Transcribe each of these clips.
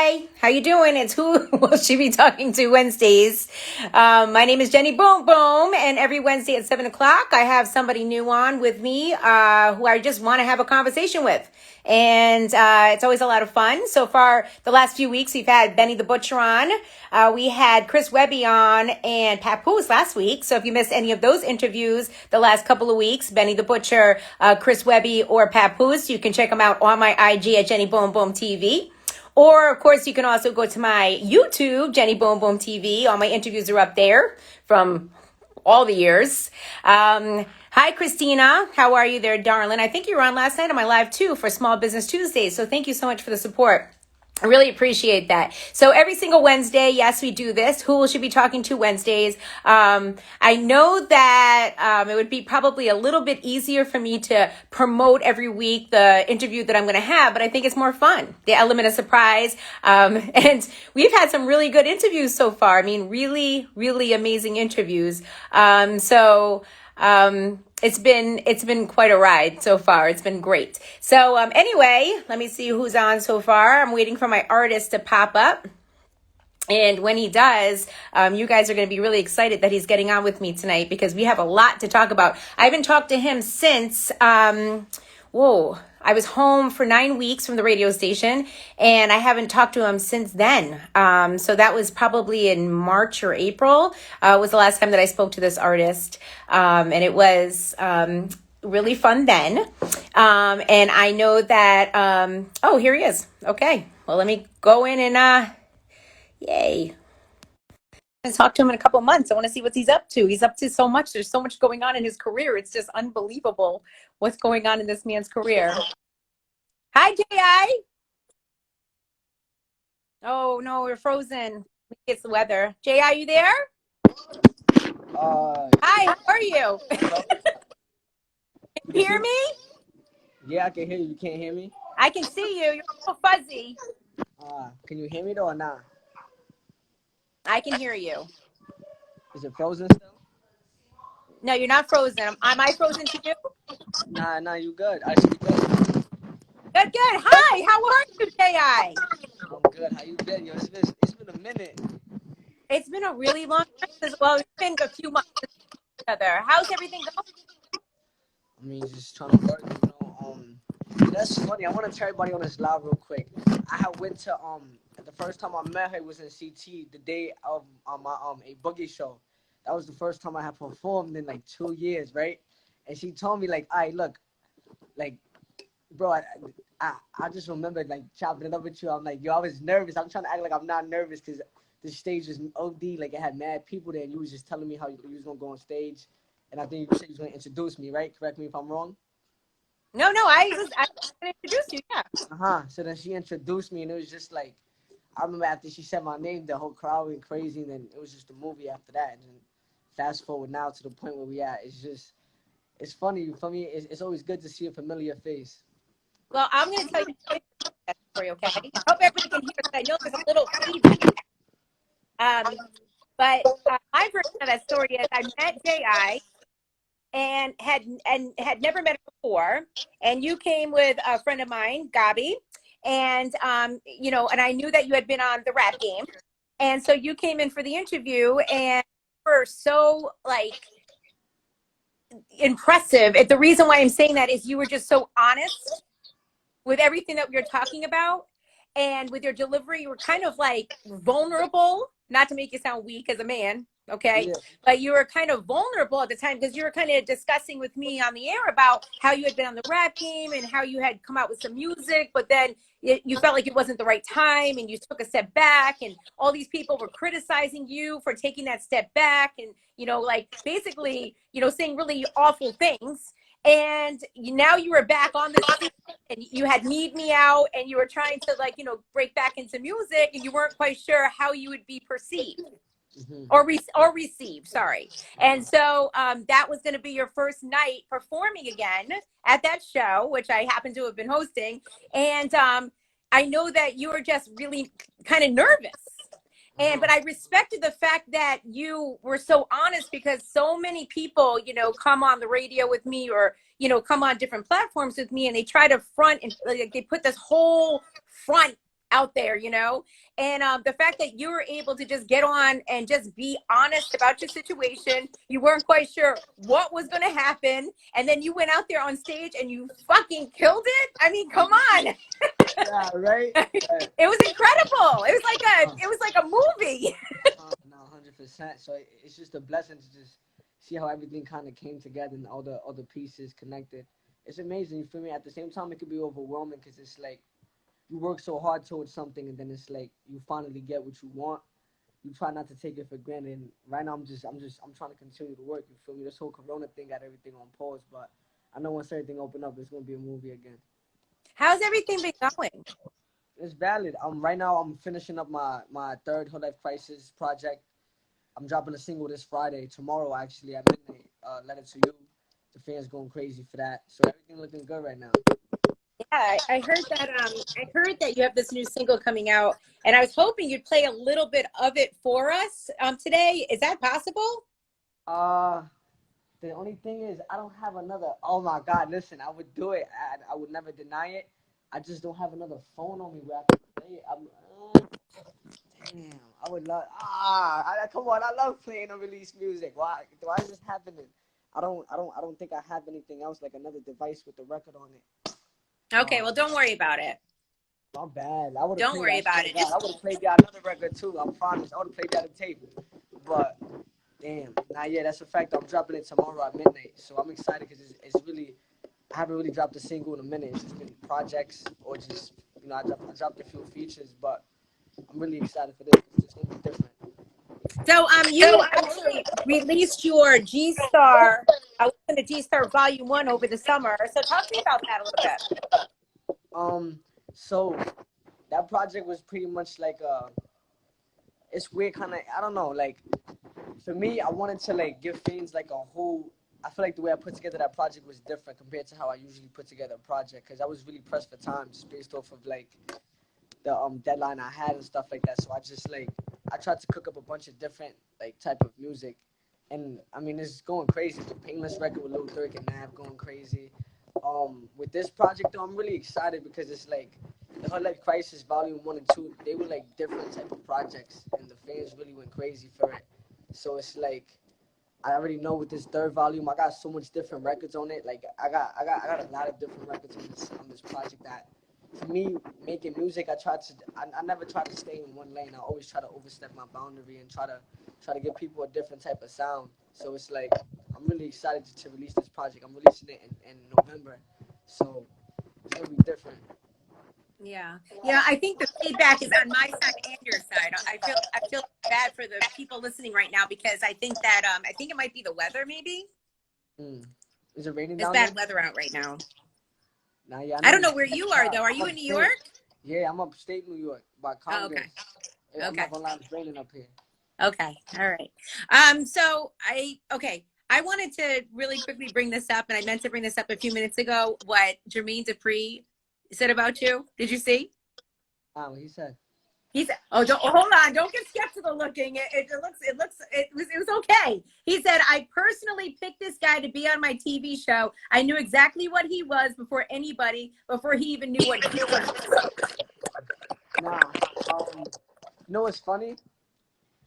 Hi, how you doing? It's Who Will She Be Talking to Wednesdays. My name is Jenny Boom Boom, and every Wednesday at 7 o'clock, I have somebody new on with me who I just want to have a conversation with. And it's always a lot of fun. So far, the last few weeks, we've had Benny the Butcher on. We had Chris Webby on and Papoose last week. So if you missed any of those interviews the last couple of weeks, Benny the Butcher, Chris Webby, or Papoose, you can check them out on my IG at Jenny Boom Boom TV. Or, of course, you can also go to my YouTube, Jenny Boom Boom TV. All my interviews are up there from all the years. Hi, Christina. How are you there, darling? I think you were on last night on my live, too, for Small Business Tuesday. So thank you so much for the support. I really appreciate that. So every single Wednesday, yes, we do this. Who will she be talking to Wednesdays? I know that it would be probably a little bit easier for me to promote every week the interview that I'm going to have, but I think it's more fun. The element of surprise. And we've had some really good interviews so far. I mean, really, really amazing interviews. It's been quite a ride so far. It's been great. So anyway, let me see who's on so far. I'm waiting for my artist to pop up. And when he does, you guys are going to be really excited that he's getting on with me tonight because we have a lot to talk about. I haven't talked to him since, I was home for 9 weeks from the radio station, and I haven't talked to him since then. So that was probably in March or April, was the last time that I spoke to this artist. And it was really fun then. And I know that, here he is. Okay. Well, let me go in and, yay. I haven't talked to him in a couple of months. I want to see what he's up to. He's up to so much. There's so much going on in his career. It's just unbelievable what's going on in this man's career. Hi, J.I. Oh, no, we're frozen. It's the weather. J.I., you there? Hi, how are you? Can you hear me? Yeah, I can hear you. You can't hear me? I can see you. You're a little fuzzy. Can you hear me though or not? I can hear you. Is it frozen still? No, you're not frozen. Am I frozen to you? Nah, you good. I see you good. Good. Hi, how are you, J.I.? I'm good. How you been? Yo, it's been a minute. It's been a really long time as well. It's been a few months together. How's everything going? I mean, just trying to work, That's funny. I want to tell everybody on this live real quick. I had went to the first time I met her was in CT the day of my a boogie show. That was the first time I had performed in like 2 years, right? And she told me like, "Alright, look, like, bro, I just remember like chopping it up with you. I'm like, yo, I was nervous. I'm trying to act like I'm not nervous because the stage was OD. Like it had mad people there, and you was just telling me how you was gonna go on stage, and I think you said you was gonna introduce me, right? Correct me if I'm wrong. No, I was gonna introduce you, yeah. So then she introduced me, and it was just like, I remember after she said my name, the whole crowd went crazy, and then it was just a movie after that. And then fast forward now to the point where we at. It's funny for me. It's always good to see a familiar face. Well, I'm going to tell you a story, okay? I hope everybody can hear us. I know there's a little feedback. But my version of that story is I met J.I. and had never met her before. And you came with a friend of mine, Gabi. And, and I knew that you had been on the Rap Game. And so you came in for the interview and you were so, like, impressive. The reason why I'm saying that is you were just so honest with everything that we were talking about, and with your delivery, you were kind of like vulnerable, not to make you sound weak as a man, okay? Yeah. But you were kind of vulnerable at the time because you were kind of discussing with me on the air about how you had been on the Rap Game and how you had come out with some music, but then you felt like it wasn't the right time and you took a step back, and all these people were criticizing you for taking that step back and, like basically, saying really awful things. And now you were back on the scene and you had Need Me Out and you were trying to break back into music, and you weren't quite sure how you would be perceived or received, sorry. And so that was going to be your first night performing again at that show, which I happen to have been hosting. And I know that you were just really kind of nervous. But I respected the fact that you were so honest, because so many people, come on the radio with me or, come on different platforms with me, and they try to front and like they put this whole front out there, you know? And the fact that you were able to just get on and just be honest about your situation, you weren't quite sure what was going to happen. And then you went out there on stage and you fucking killed it. I mean, come on. Yeah, right. It was incredible. It was like a movie. No, 100%. So it's just a blessing to just see how everything kind of came together and all the pieces connected. It's amazing. You feel me? At the same time, it could be overwhelming because it's like you work so hard towards something, and then it's like you finally get what you want. You try not to take it for granted. And right now, I'm trying to continue to work. You feel me? This whole Corona thing got everything on pause, but I know once everything open up, it's gonna be a movie again. How's everything been going? It's valid. Right now I'm finishing up my third Hood Life Crisis project. I'm dropping a single this Friday, tomorrow actually at midnight. Letter to You. The fans going crazy for that. So everything looking good right now. Yeah, I heard that. I heard that you have this new single coming out, and I was hoping you'd play a little bit of it for us today. Is that possible? Uh, the only thing is I don't have another. Oh my God! Listen, I would do it. I would never deny it. I just don't have another phone on me where I can play it. Damn, I would love. Come on! I love playing unreleased music. Why is this happening? I don't think I have anything else like another device with the record on it. Okay, Oh, well, don't worry about it. my bad. I would have Don't played worry that. I about swear to it. God, Just I would have played that another record too. I'm promise. I would have played that on tape. But damn, nah, yeah, that's a fact. I'm dropping it tomorrow at midnight. So I'm excited because it's really. I haven't really dropped a single in a minute. It's just been projects or just I dropped a few features, but I'm really excited for this. It's gonna be different. so, you actually released your G Star. I listened to G Star Volume One over the summer. So, talk to me about that a little bit. Um, so that project was pretty much like it's weird, kind of. I don't know, like for me, I wanted to like give fans like a whole. I feel like the way I put together that project was different compared to how I usually put together a project because I was really pressed for time, just based off of like the deadline I had and stuff like that. So I just like I tried to cook up a bunch of different like type of music, and I mean it's going crazy. The Painless record with Lil Durk and Nav going crazy. With this project though, I'm really excited because it's like the Hood Life Crisis Volume One and Two. They were like different type of projects, and the fans really went crazy for it. So it's like I already know with this third volume, I got so much different records on it. Like I got a lot of different records on this project. That for me, making music, I never try to stay in one lane. I always try to overstep my boundary and try to give people a different type of sound. So it's like I'm really excited to release this project. I'm releasing it in November, so it's gonna be different. Yeah, yeah. I think the feedback is on my side and your side. I feel bad for the people listening right now because I think it might be the weather. Maybe Mm. Is it raining it's down there? bad weather out right now. Nah, yeah, I I know. don't know where you are though. Are I'm you in New upstate. York? Yeah, I'm upstate New York by Oh, okay. Congress. I'm Okay. not gonna lie, it's raining up here. Okay. All right. So I wanted to really quickly bring this up, and I meant to bring this up a few minutes ago. What Jermaine Dupri said about you? Did you see? What he said. He said, "Oh, hold on! Don't get skeptical looking. It was okay." He said, "I personally picked this guy to be on my TV show. I knew exactly what he was before he even knew what he was." Nah. You know what's funny?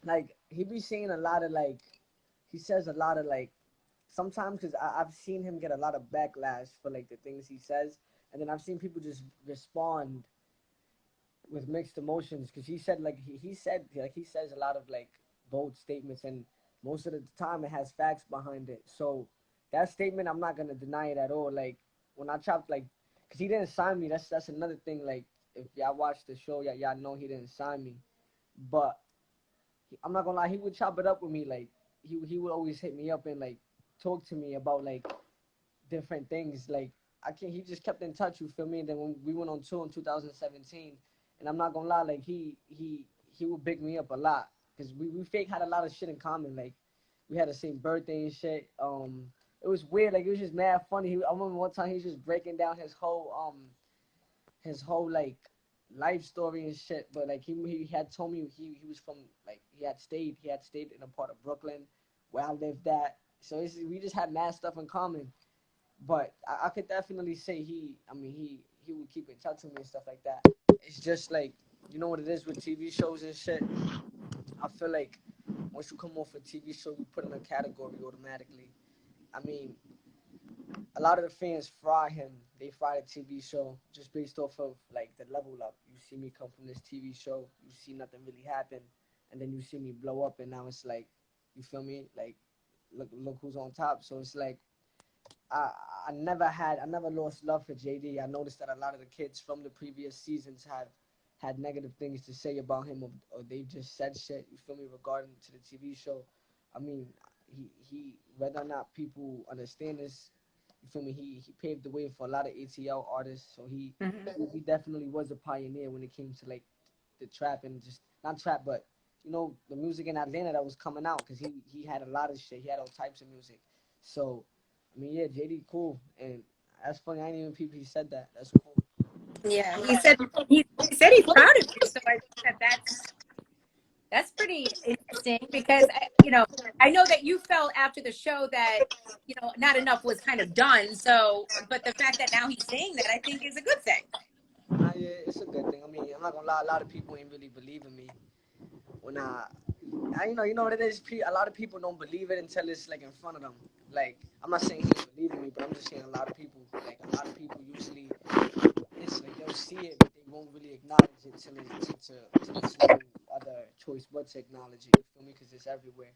Like he be saying a lot of like, he says a lot of like, sometimes because I've seen him get a lot of backlash for like the things he says, and then I've seen people just respond with mixed emotions because he said like he said like he says a lot of like bold statements and most of the time it has facts behind it. So that statement I'm not gonna deny it at all. Like when I chopped like because he didn't sign me. That's another thing. Like if y'all watch the show, y'all know he didn't sign me. But I'm not gonna lie, he would chop it up with me. Like he would always hit me up and like talk to me about like different things. Like I can't. He just kept in touch. You feel me? And then when we went on tour in 2017, and I'm not gonna lie, like he would big me up a lot because we fake had a lot of shit in common. Like we had the same birthday and shit. It was weird. Like it was just mad funny. I remember one time he was just breaking down his whole like life story and shit. But like he had told me he was from like he had stayed in a part of Brooklyn where I lived at. So we just had mad stuff in common. But I could definitely say he would keep in touch with me and stuff like that. It's just like you know what it is with TV shows and shit. I feel like once you come off a TV show, you put in a category automatically. I mean, a lot of the fans fry him. They fry the TV show just based off of like the level up. You see me come from this TV show, you see nothing really happen, and then you see me blow up, and now it's like, you feel me? Like, look who's on top. So it's like I I never lost love for JD. I noticed that a lot of the kids from the previous seasons have had negative things to say about him, or they just said shit. You feel me regarding to the TV show. I mean, he whether or not people understand this, you feel me? He paved the way for a lot of ATL artists. So Mhm. he definitely was a pioneer when it came to like the trap and just not trap, but you know the music in Atlanta that was coming out because he had a lot of shit. He had all types of music. So I mean, yeah, JD cool, and that's funny. I didn't even people he said that. That's cool. Yeah, he said he's proud of you. So I think that's pretty interesting because I know that you felt after the show that not enough was kind of done. So, but the fact that now he's saying that, I think, is a good thing. Yeah, it's a good thing. I mean, I'm not gonna lie. A lot of people ain't really believing me when you know what it is. A lot of people don't believe it until it's like in front of them. Like I'm not saying he ain't believing me, but I'm just saying a lot of people usually it's like they'll see it, but they won't really acknowledge it till it's no other choice but to acknowledge it. You feel me? Because it's everywhere.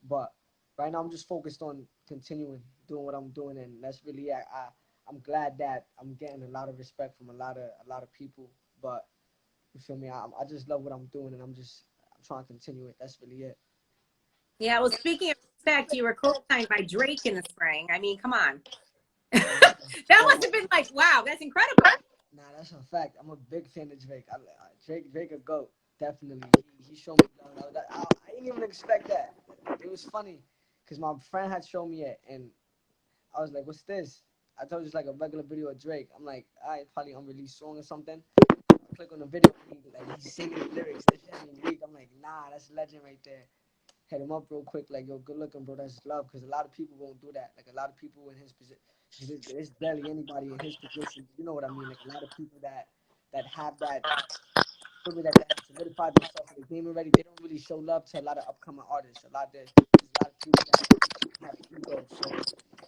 But right now, I'm just focused on continuing doing what I'm doing, and that's really I'm glad that I'm getting a lot of respect from a lot of people. But you feel me? I just love what I'm doing, and I'm trying to continue it. That's really it. Yeah. Well, speaking of respect, you were co-signed by Drake in the spring. I mean, come on. Yeah, That yeah. must have been like, wow, that's incredible. Nah, that's a fact. I'm a big fan of Drake. Drake a goat. Definitely. He showed me love. I didn't even expect that. It was funny because my friend had shown me it, and I was like, "What's this?" I thought it was like a regular video of Drake. I'm like, "It's probably unreleased song or something." I click on the video, he's singing the lyrics. That shit had me weak. I'm like, "Nah, that's legend right there." Hit him up real quick, like, "Yo, good looking, bro. That's love." Because a lot of people won't do that. Like a lot of people in his position, there's barely anybody in his position. You know what I mean? Like a lot of people that have that feel me that solidified themselves in the game already. They don't really show love to a lot of upcoming artists. There's a lot of people that have ego. So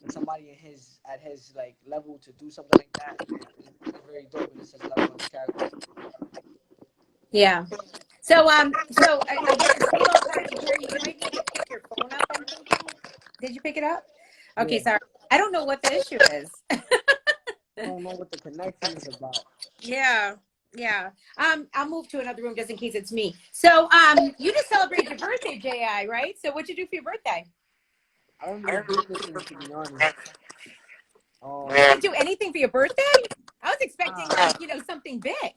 for somebody in his at his like level to do something like that is very dope, and it says a lot about his character. Yeah. So again, same old time here. You might need to pick your phone up. I'm thinking. Did you pick it up? Okay, Yeah, sorry. I don't know what the issue is. I don't know what the connection is about. Yeah, yeah. I'll move to another room just in case it's me. So, you just celebrated your birthday, Ji, right? So, what'd you do for your birthday? I don't really do anything to be honest. You Um, didn't do anything for your birthday? I was expecting nah, like something big.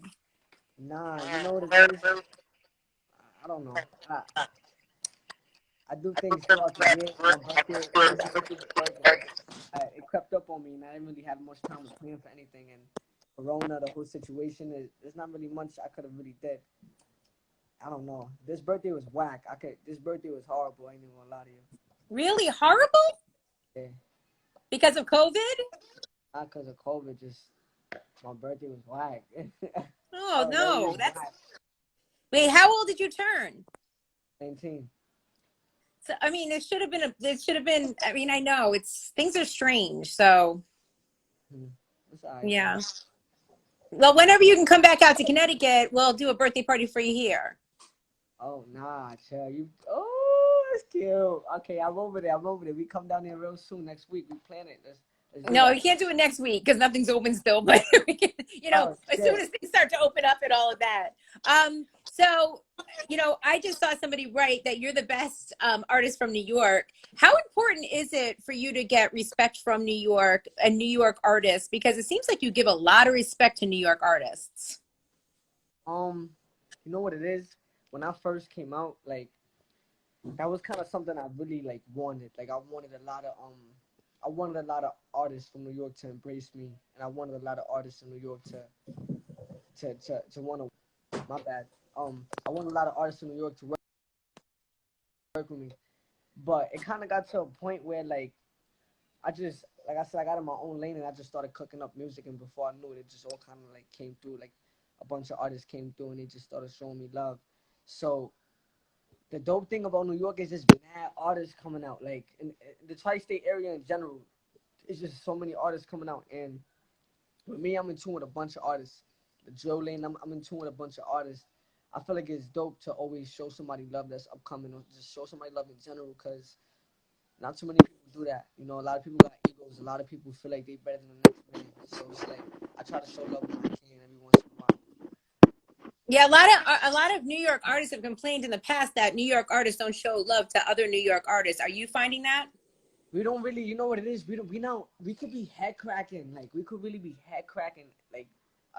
nah. You know what it is? I don't know. I do things throughout the year. My birthday, this year was perfect. It crept up on me, and I didn't really have much time to plan for anything. And Corona, the whole situation, there's not really much I could have really did. I don't know. This birthday was whack. This birthday was horrible. I ain't even gonna lie to you. Really horrible Yeah, because of COVID? not because of COVID. Just my birthday was whack. Oh Oh, that no, was that's whack. wait. How old did you turn? 19. So, I mean, it should have been It should have been. I mean, I know it's things are strange. So, Hmm. It's alright though. yeah. Well, whenever you can come back out to Connecticut, we'll do a birthday party for you here. Oh nah, chill. You. Oh, that's cute. Okay, I'm over there. I'm over there. We come down there real soon next week. We plan it. Let's do No, that. we can't do it next week because nothing's open still. But we can, Oh as soon shit. as things start to open up and all of that. So I just saw somebody write that you're the best artist from New York. How important is it for you to get respect from New York and New York artists? Because it seems like you give a lot of respect to New York artists. Um, you know what it is? When I first came out, like that was kind of something I really like wanted. Like I wanted a lot of artists from New York to embrace me, and I wanted a lot of artists in New York to want to. My bad. I wanted a lot of artists in New York to work with me, but it kind of got to a point where like I said, I got in my own lane and I just started cooking up music, and before I knew it, it just all kind of like came through. Like a bunch of artists came through and they just started showing me love. So the dope thing about New York is just mad artists coming out. Like in the tri-state area in general, it's just so many artists coming out. And with me, I'm in tune with a bunch of artists. The drill lane, I'm in tune with a bunch of artists. I feel like it's dope to always show somebody love that's upcoming, or just show somebody love in general, because not too many people do that. You know, a lot of people got egos. A lot of people feel like they better than the next man. So it's like I try to show love when I can every once in a while. Yeah, a lot of New York artists have complained in the past that New York artists don't show love to other New York artists. Are you finding that? We don't really, you know what it is. We could be head cracking. Like we could really be head cracking like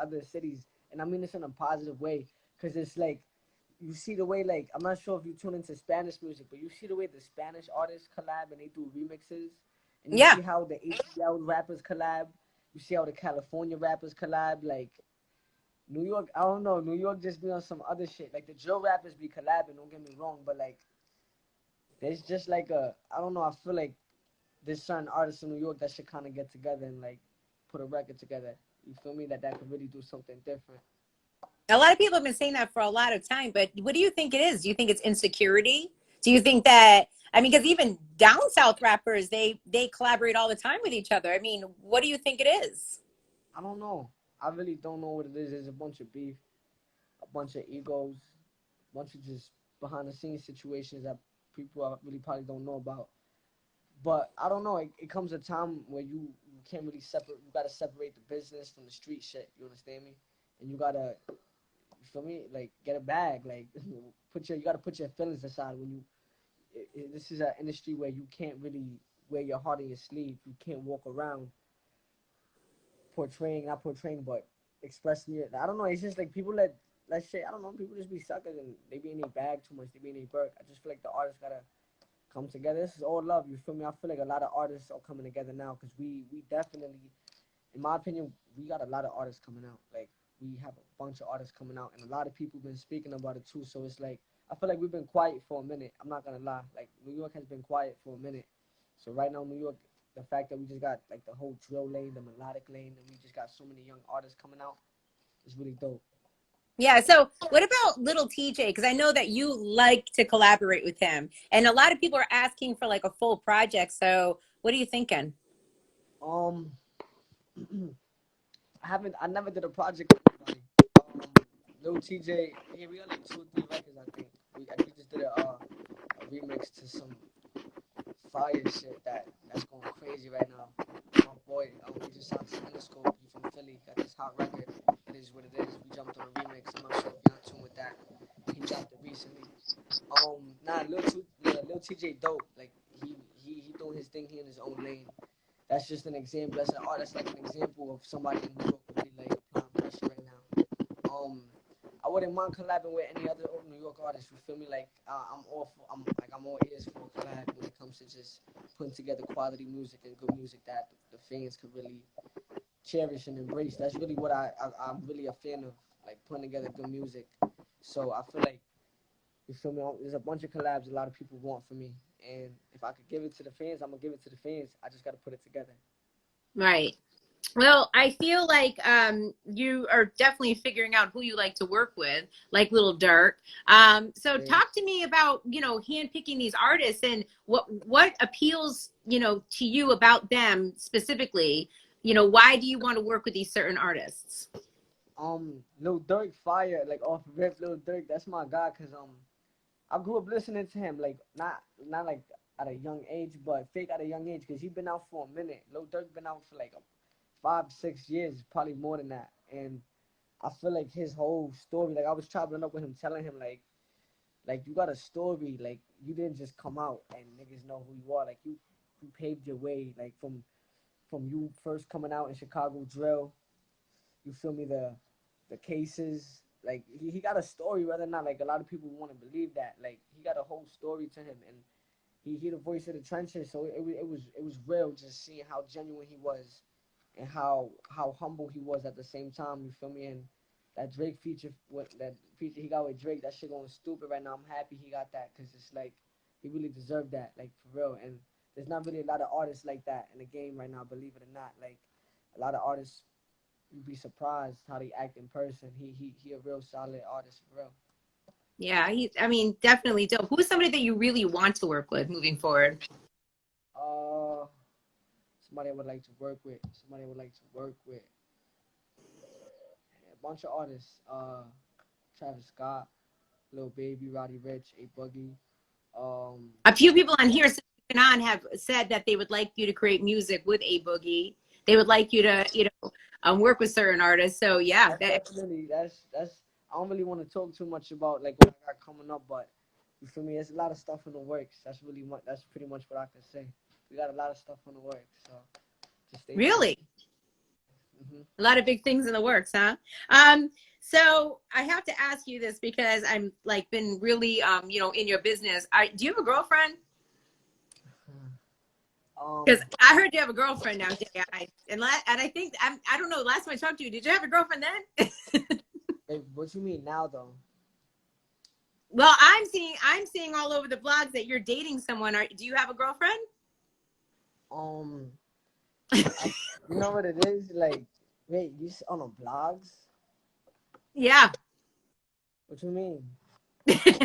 other cities, and I mean this in a positive way, because it's like you see the way, like, I'm not sure if you tune into Spanish music, but you see the way the Spanish artists collab and they do remixes, and you Yeah. see how the ATL rappers collab, you see how the California rappers collab. Like New York, I don't know, New York just be on some other shit. Like the drill rappers be collabing, don't get me wrong, but like there's just like I don't know, I feel like there's certain artists in New York that should kind of get together and like put a record together. You feel me? That could really do something different. A lot of people have been saying that for a lot of time, but what do you think it is? Do you think it's insecurity? Do you think that, I mean, because even down south rappers, they collaborate all the time with each other. I mean, what do you think it is? I don't know. I really don't know what it is. There's a bunch of beef, a bunch of egos, a bunch of just behind the scenes situations that people really probably don't know about. But I don't know. It comes a time where you can't really separate. You gotta separate the business from the street shit. You understand me? And you gotta, you feel me? Like get a bag. Like you gotta put your feelings aside when you. This is an industry where you can't really wear your heart on your sleeve. You can't walk around not portraying, but expressing it. I don't know. It's just like people let shit. I don't know. People just be suckers and they be in their bag too much. They be in their burk. I just feel like the artists gotta come together. This is all love. You feel me? I feel like a lot of artists are coming together now because we definitely, in my opinion, we got a lot of artists coming out. Like we have a bunch of artists coming out, and a lot of people been speaking about it too. So it's like I feel like we've been quiet for a minute. I'm not gonna lie. Like New York has been quiet for a minute. So right now, New York, the fact that we just got like the whole drill lane, the melodic lane, and we just got so many young artists coming out is really dope. Yeah. So, what about Little TJ? Because I know that you like to collaborate with him, and a lot of people are asking for like a full project. So, what are you thinking? Um, I never did a project with anybody. Lil TJ, yeah, we got like 2 or 3 records, I think. We just did a remix to some fire shit that's going crazy right now. My boy, we just signed to Interscope. He from Philly, got this hot record. It is what it is. We jumped on a remix. I'm not sure if you're in tune with that. He dropped it recently. Lil TJ dope. Like he doing his thing. He in his own lane. That's just an example. That's like an example of somebody in New York really like applying pressure right now. I wouldn't mind collabing with any other New York artist. You feel me? Like I'm all ears for a collab when it comes to just putting together quality music and good music that the fans could really cherish and embrace. That's really what I'm really a fan of, like putting together good music. So I feel like, you feel me? There's a bunch of collabs a lot of people want from me, and if I could give it to the fans, I'm gonna give it to the fans. I just gotta put it together. Right. Well, I feel like you are definitely figuring out who you like to work with, like Little Dirk. So Yeah. talk to me about, handpicking these artists and what appeals, to you about them specifically. Why do you want to work with these certain artists? Lil Durk fire, like off rip, Lil Durk, that's my guy, cause I grew up listening to him, like not like at a young age, but fake at a young age, cause he been out for a minute. Lil Durk been out for like 5 6 years, probably more than that, and I feel like his whole story, like I was traveling up with him, telling him like you got a story, like you didn't just come out and niggas know who you are, like you paved your way, like from you first coming out in Chicago drill. You feel me? The cases, like he got a story, whether or not like a lot of people want to believe that. Like he got a whole story to him, and he the voice of the trenches. So it was real, just seeing how genuine he was, and how humble he was at the same time. You feel me? And that Drake feature, what that feature he got with Drake, that shit going stupid right now. I'm happy he got that, because it's like he really deserved that, like for real. And there's not really a lot of artists like that in the game right now, believe it or not. Like a lot of artists you'd be surprised how they act in person. He a real solid artist for real. Yeah, I mean, definitely dope. Who's somebody that you really want to work with moving forward? Uh, somebody I would like to work with. Somebody I would like to work with. A bunch of artists. Travis Scott, Lil Baby, Roddy Rich, A Boogie. Um, A few people on here since you've been on have said that they would like you to create music with A Boogie. They would like you to, work with certain artists. So yeah, that's that, definitely that's. I don't really want to talk too much about like what I got coming up, but you feel me? There's a lot of stuff in the works. That's really much. That's pretty much what I can say. We got a lot of stuff in the works, so just stay tuned. really Hmm. a lot of big things in the works, huh? So I have to ask you this because I'm like been really, in your business. Do you have a girlfriend? Because I heard you have a girlfriend now, J.I. And I think I don't know. Last time I talked to you, did you have a girlfriend then? Hey, what you mean now though? Well, I'm seeing all over the blogs that you're dating someone. Do you have a girlfriend? Um, you know what it is? Like, wait, on the blogs? Yeah. What you mean?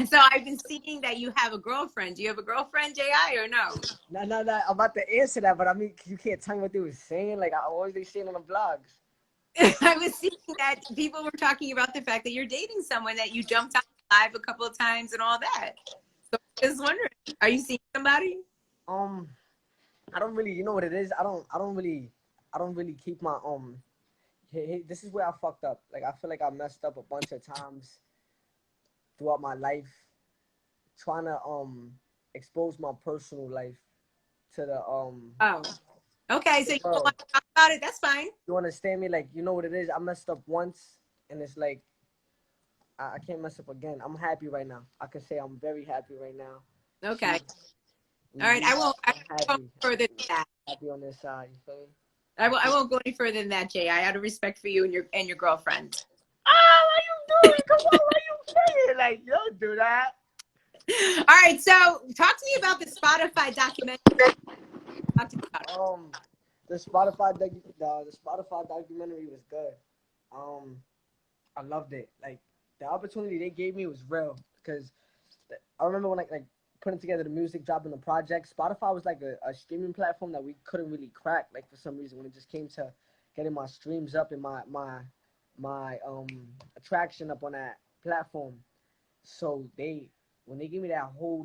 So I've been seeing that you have a girlfriend. Do you have a girlfriend, J.I., or no? No. I'm about to answer that, but I mean, you can't tell me what they were saying. Like, I always they saying on the blogs. I was seeing that people were talking about the fact that you're dating someone that you jumped on live a couple of times and all that. So I was wondering, are you seeing somebody? Um, I don't really, you know what it is? I don't really keep my Hey, this is where I fucked up. Like, I feel like I messed up a bunch of times throughout my life, trying to expose my personal life to Oh, okay. the So you don't world. want to talk about it. That's fine. You understand me? Like, you know what it is? I messed up once, and it's like I can't mess up again. I'm happy right now. I can say I'm very happy right now. Okay. She, All right. I I'm won't go happy, further than that. happy on this side. You feel me? I won't go any further than that, Jay. Out of respect for you and your girlfriend. Ah, why you doing? Come on, why you saying like you don't do that? All right. So talk to me about the Spotify documentary. Talk to me about it. Um, the Spotify documentary was good. Um, I loved it. Like the opportunity they gave me was real because I remember when like putting together the music, dropping the project. Spotify was like a streaming platform that we couldn't really crack. Like for some reason, when it just came to getting my streams up and my attraction up on that platform. So when they gave me that whole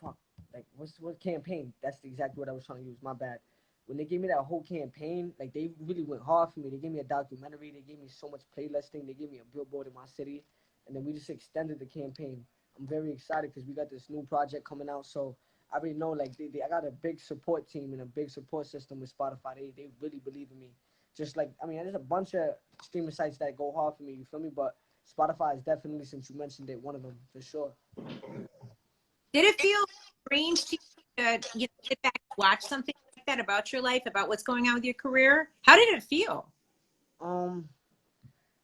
fuck like what campaign? That's the exact word I was trying to use. My bad. When they gave me that whole campaign, like they really went hard for me. They gave me a documentary. They gave me so much playlisting. They gave me a billboard in my city, and then we just extended the campaign. I'm very excited because we got this new project coming out. So I already know like I got a big support team and a big support system with Spotify. They really believe in me. Just like I mean, there's a bunch of streaming sites that go hard for me. You feel me? But Spotify is definitely, since you mentioned it, one of them for sure. Did it feel strange to you to sit back and watch something like that about your life, about what's going on with your career? How did it feel? Um,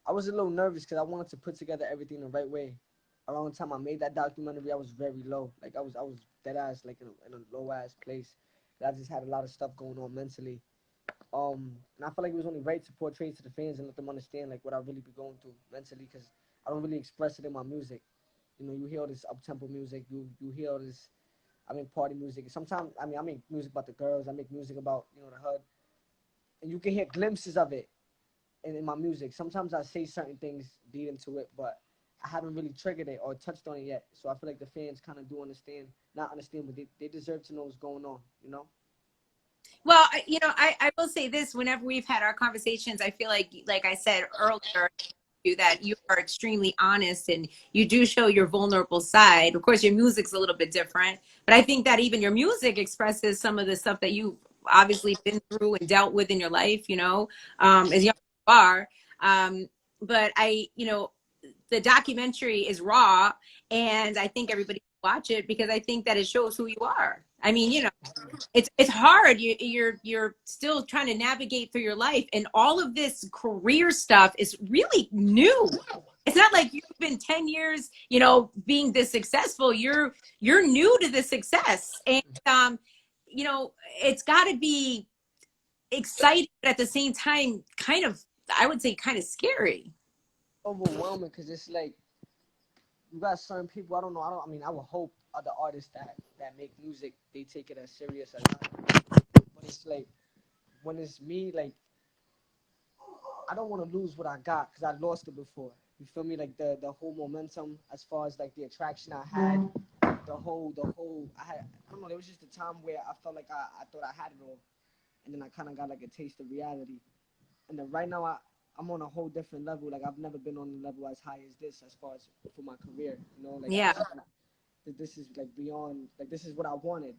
I was a little nervous because I wanted to put together everything the right way. Around the time I made that documentary, I was very low. Like I was dead ass, like in a low ass place. I just had a lot of stuff going on mentally. And I felt like it was only right to portray it to the fans and let them understand like what I really be going through mentally because I don't really express it in my music. You know, you hear all this up tempo music, you hear all this. I make party music. Sometimes I mean I make music about the girls. I make music about the hood, and you can hear glimpses of it in my music. Sometimes I say certain things lead into it, but I haven't really triggered it or touched on it yet. So I feel like the fans kind of do understand, not understand, but they deserve to know what's going on, you know? Well, I will say this, whenever we've had our conversations, I feel like I said earlier, that you are extremely honest and you do show your vulnerable side. Of course, your music's a little bit different, but I think that even your music expresses some of the stuff that you've obviously been through and dealt with in your life, as young as you are. But the documentary is raw, and I think everybody should watch it because I think that it shows who you are. I mean, it's hard. You're still trying to navigate through your life, and all of this career stuff is really new. It's not like you've been 10 years, being this successful. You're new to the success, and it's got to be exciting, but at the same time, kind of, I would say, kind of scary. Overwhelming because it's like you got certain people. I mean, I would hope other artists that make music they take it as serious as I do. But it's like when it's me, like I don't want to lose what I got because I lost it before. You feel me? Like the whole momentum as far as like the attraction I had, the whole I don't know. There was just a time where I felt like I thought I had it all, and then I kind of got like a taste of reality. And then right now I'm on a whole different level. Like I've never been on a level as high as this as far as for my career. You know, like Yeah. this is like beyond. Like this is what I wanted.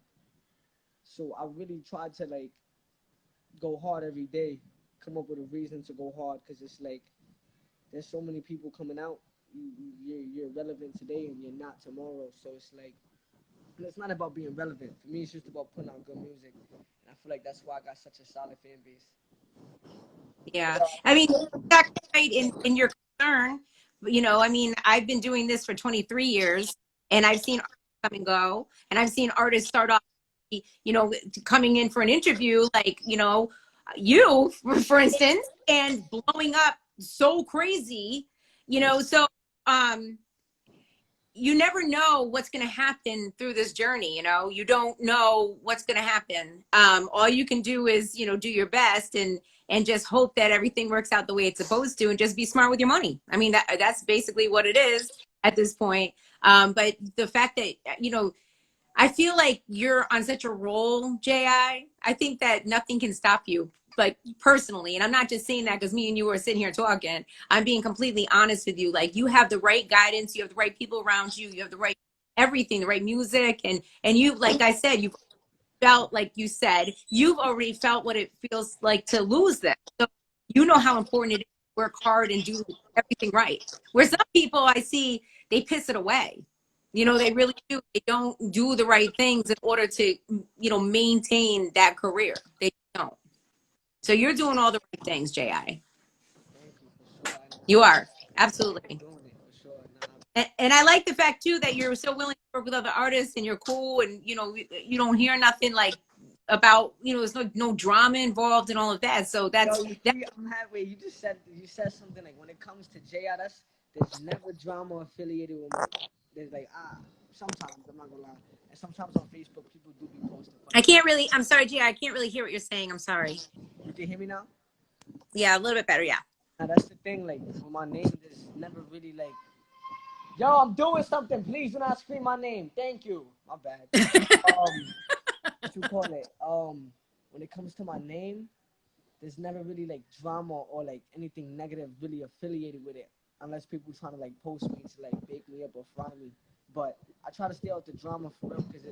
So I really tried to like go hard every day, come up with a reason to go hard because it's like there's so many people coming out. You're relevant today and you're not tomorrow. So it's like it's not about being relevant. For me, it's just about putting out good music. And I feel like that's why I got such a solid fan base. Yeah. I mean, exactly right in your concern. You know, I mean, I've been doing this for 23 years and I've seen artists come and go, and I've seen artists start off, you know, coming in for an interview, like, you know, you, for instance, and blowing up so crazy, you know, so, um, you never know what's going to happen through this journey. You know, you don't know what's going to happen. All you can do is, you know, do your best and just hope that everything works out the way it's supposed to, and just be smart with your money. I mean, that's basically what it is at this point. But the fact that, you know, I feel like you're on such a roll, I think that nothing can stop you, like personally. And I'm not just saying that because me and you are sitting here talking. I'm being completely honest with you. Like, you have the right guidance, you have the right people around you, you have the right everything, the right music, and you, like I said, you've felt, like you said, you've already felt what it feels like to lose this. So you know how important it is to work hard and do everything right. Where some people I see, they piss it away. You know, they really do. They don't do the right things in order to, you know, maintain that career. They don't. So you're doing all the right things, Ji. Thank you for sure. You are, I'm absolutely. doing it for sure. Nah, And I like the fact too that you're so willing to work with other artists and you're cool, and you know, you don't hear nothing like about, you know, there's no drama involved and all of that. So yo, that's you that. see, I'm halfway. You said something like when it comes to JR, there's never drama affiliated with me. There's like sometimes I'm not gonna lie, and sometimes on Facebook people do be posting I funny stuff. can't really. I'm sorry, Gia. I can't really hear what you're saying. I'm sorry. You can hear me now? Yeah, a little bit better. Yeah. Now that's the thing. Like with my name, there's never really like, yo, I'm doing something. Please do not scream my name. Thank you. My bad. What you call it? When it comes to my name, there's never really like drama or like anything negative really affiliated with it, unless people trying to like post me to like bake me up or fry me. But I try to stay out the drama for real because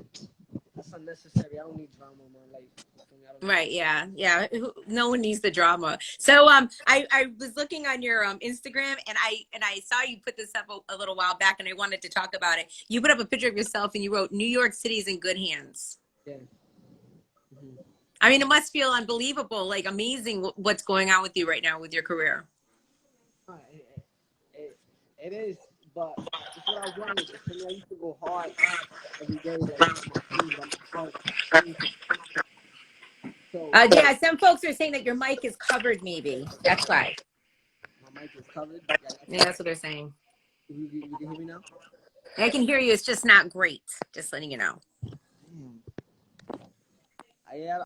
that's unnecessary. I don't need drama in my life. You feel me? I don't need. Right. Yeah. Yeah. No one needs the drama. So, I was looking on your Instagram, and I saw you put this up a little while back, and I wanted to talk about it. You put up a picture of yourself, and you wrote, "New York City's in good hands." Yeah. Hmm. I mean, it must feel unbelievable, like amazing what's going on with you right now with your career. It is, but it's what I wanted. For me, I used to go hard every day, like for my team, but my heart changed. So Yeah, some folks are saying that your mic is covered, maybe. That's why. my mic is covered. Yeah, that's Yeah, it. that's what they're saying. You can hear me now? I can hear you. It's just not great. Just letting you know. Damn. Yeah,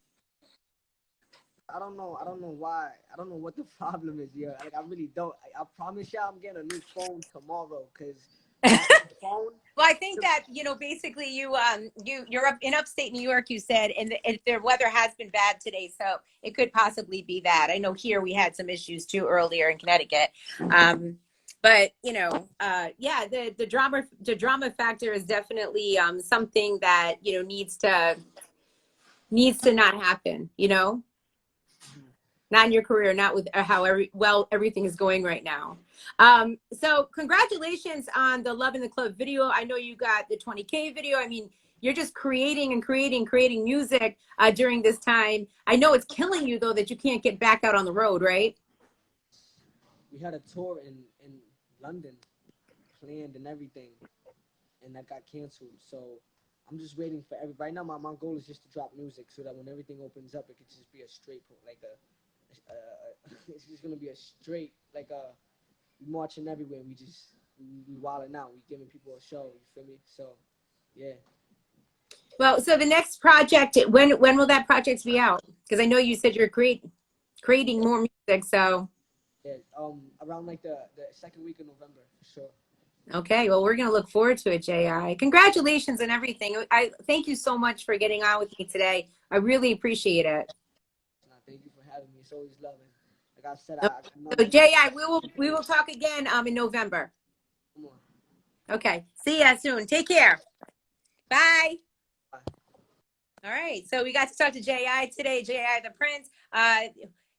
I don't know. I don't know why. I don't know what the problem is here. Like I really don't. I promise y'all, I'm getting a new phone tomorrow because that phone. Well, I think that, you know, basically you're up in upstate New York, you said, and their weather has been bad today, so it could possibly be that. I know here we had some issues too earlier in Connecticut. But you know, yeah, the drama factor is definitely something that, you know, needs to not happen, you know, not in your career, not with how everything is going right now. So congratulations on the Love in the Club video. I know you got the 20K video. I mean, you're just creating and creating music during this time. I know it's killing you though that you can't get back out on the road, right? We had a tour in London, planned and everything, and that got canceled. So I'm just waiting for every. Right now, my goal is just to drop music so that when everything opens up, it could just be a straight like it's just gonna be a straight like we marching everywhere. We wilding out. We giving people a show. You feel me? So yeah. Well, so the next project, when will that project be out? Because I know you said you're creating more music. So Yeah, around like the second week of November for sure. okay, well, we're gonna look forward to it, Ji. Congratulations and everything. I thank you so much for getting on with me today. I really appreciate it. Nah, thank you for having me. It's always loving. Like I said, So, I know so you. Ji, we will talk again in November. Come on. Okay, see ya soon. Take care. Bye. Bye. All right, so we got to talk to Ji today. Ji the Prince.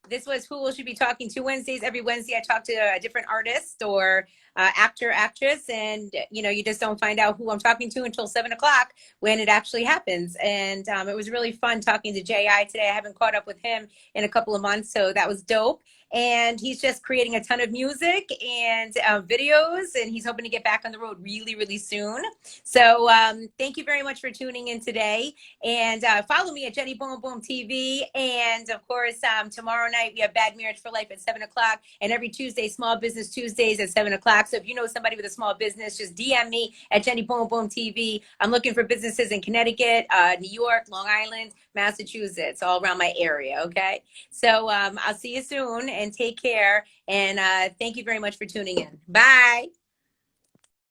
This was Who Will She Be Talking to Wednesdays. Every Wednesday, I talk to a different artist or actor, actress, and you just don't find out who I'm talking to until 7 o'clock when it actually happens. And it was really fun talking to Ji today. I haven't caught up with him in a couple of months, so that was dope. And he's just creating a ton of music and videos, and he's hoping to get back on the road really, really soon. So thank you very much for tuning in today. And follow me at Jenny Boom Boom TV. And of course, tomorrow night we have Bad Marriage for Life at 7 o'clock. And every Tuesday, Small Business Tuesdays at 7 o'clock. So if you know somebody with a small business, just DM me at Jenny Boom Boom TV. I'm looking for businesses in Connecticut, New York, Long Island, Massachusetts, all around my area. Okay. So I'll see you soon and take care. And thank you very much for tuning in. Bye.